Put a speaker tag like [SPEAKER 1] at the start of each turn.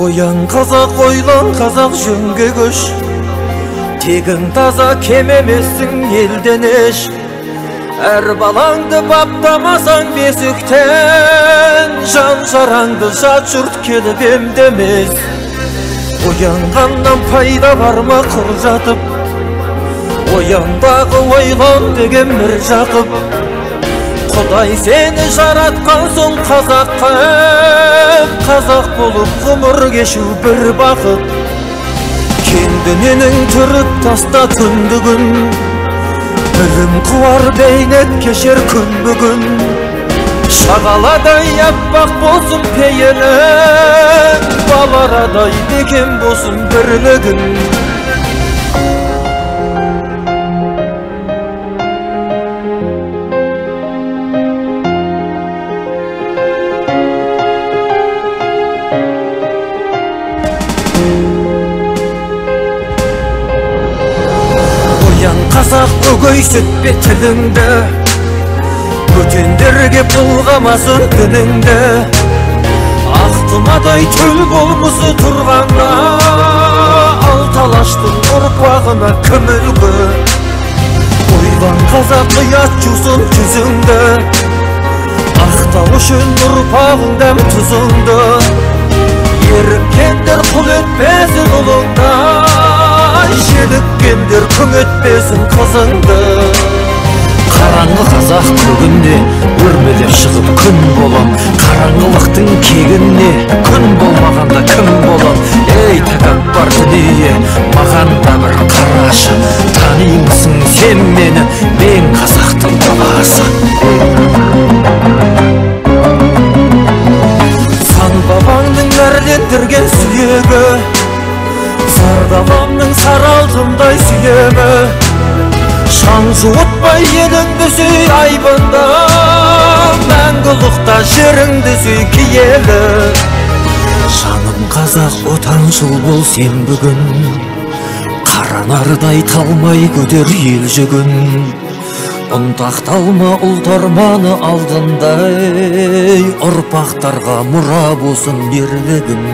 [SPEAKER 1] Оян қазақ, ойлан қазақ, жөнге көш. Тегің таза, кем емессің елден еш. Әр балаңды баптамасаң бесіктен, жан жараңды жат жұрт келіп емдемес. Оянғаннан пайда бар ма құр жатып? Ояндағы ойлан деген бір жақып. Құдай сені жаратқан соң қазаққа, қазақ болып ғұмыр кешу бір бақыт. Кендіненің түріп таста күнді күн, білім қуар бейнет кешер күн бүгін. Шағаладай аппақ болсын пейілің, баларадай бекем болсын бірлігін. Қазақ өгейсетпе тіліңді, бөтендерге бұлғамасын дініңді. Ақтымадай төл болмысы тұрғанда, алталаштың ұрпағына кім үлгі? Ойлан қазақ, ұят жусын жүзіңді, ақтау үшін ұрпағыңдам тұзыңды. Еріккендер құл етпесін ұлыңда, желіккендер күң етпесін қызыңды. Қараңғы қазақ көгінде өрмелеп шығып күн болам. Қараңғылықтың кегіне күн болмағанда кім болам? Ей тәкаппар дүние, маған да бір қарашы. Танимысың сен мені, мен қазақтың баласы. Сан бабаңның әрлендірген сүйегі, сардабамның сары алтындай сүйемі. Шаң жуытпай еліңді сүй айбында, мәңгілікта жеріңді сүй киелі. Жаным қазақ, отаншыл бол сен бүгін, қаранардай талмай көтер ел жүгін. Ұнтақталма ұлт арманы алдындай, ұрпақтарға мұра болсын ерлігін.